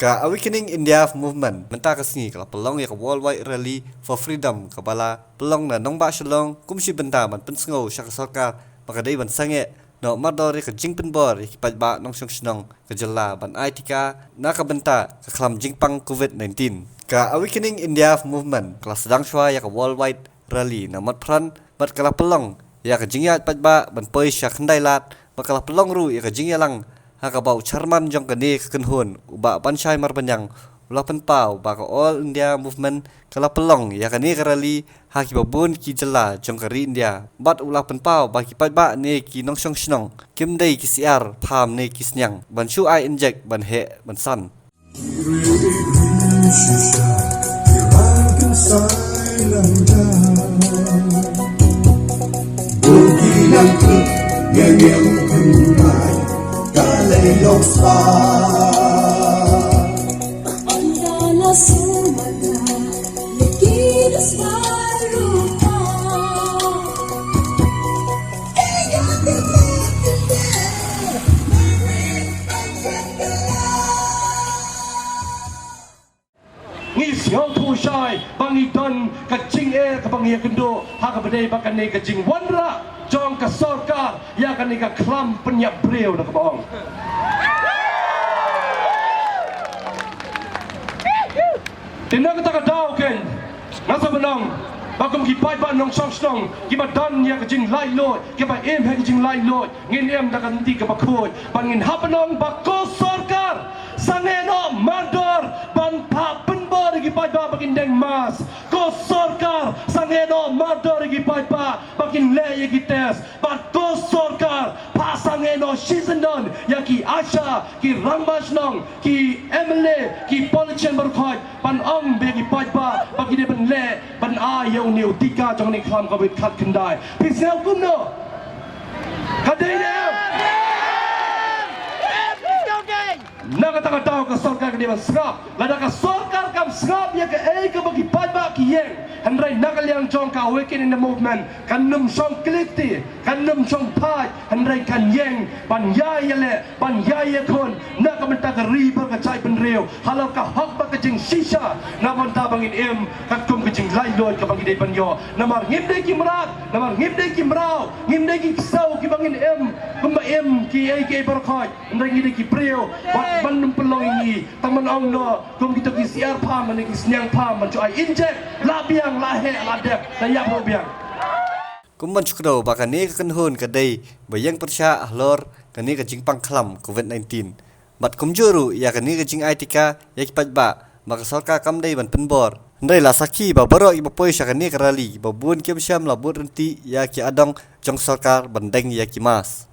Ka Awakening India Movement menta kasni kala pelong ya worldwide rally for freedom kabala pelong na nong ba shalong kumsi benta man pensngo syak Sorkar makadai ban sangeh no mardor ka jing pynbor ki ba nong syong snong ka jalla ban tika na ka benta ka khlam jingpang COVID-19 ka Awakening India Movement kala sedang shwa ya ka worldwide rally na mat pran mat kala pelong ya ka jingya ba ban poi syak ndai lat makala pelong ru ya ka jingya lang hakabau charman jong kani kenhun uba panchai marbanyang ulah penpau ba ka all India movement kala pelong ya kani karali haki babun ki jela jong kari India bat ulah penpau ba ki ba ne ki nong song snong kim dei ki syiar pham ne ki sniang ban shu ai inject ban he ban san Lông xa Andala sumata Likidas marupa Nghi siang thu shai bangi don ka jing ka bangi kendo ha ka bedai bakan ne ka jing wanra jong ka Sorkar ya kan ne ka klam penyap breu na ka baong tinang ka ta daw ken nasa benong bagum ki pai ba nong song song ki ba dan ya ka jing lai lo ki ba em ha ka jing lai lo ngin em da kan ti ka ba khoi ban ngin ha benong ba ko Sorkar sangeh no mardor ban pa pynbor gi pai ba bakin deng mas ko Sorkar sangeh no mardor gi pai ba bakin le gi tes ba ko Sorkar pa sangeh no shizendon ya ki asha ki rambas nong ki emle ki politician berkhoi ban ong be gi pai ba bakin de ban le ban a yo new tika jong ni kham ka bit khat kendai pisel kum no kadai ne nakataka tahu ke Sorkar ke dia serap lada ke Sorkar kam serap ya ke ke bagi pada ki yang handrai nakal yang jong ka awakening the movement kan num song kliti kan num song pai handrai kan yang pan ya le pan ya kon nak menta ke riba ke cai pen reu halau ka hak ba ke jing shisha na monta bangin em ka kum ke jing lai loi ke bagi dei pan yo namar ngim dei ki mrat namar ngim dei ki mrau ngim dei ki sau ki bangin em kumba em ki ke berkhoi handrai ngi ki preu ban pelong ini taman ong no kum kita ki syiar pham man ki sniang pham man cho ai inject la biang la he la dek la ya pro biang kumban chukdo bakani ka kenhun ka dei bayang persya ahlor kani ka jingpang khlam COVID-19 bat kumjuru ya kani ka jing tika ya ki ba maka Sorkar kam dei ban pynbor ndai la sakhi ba baro i bapoi syakani karali babun kim syam labut renti ya ki adong jong Sorkar bandeng ya ki mas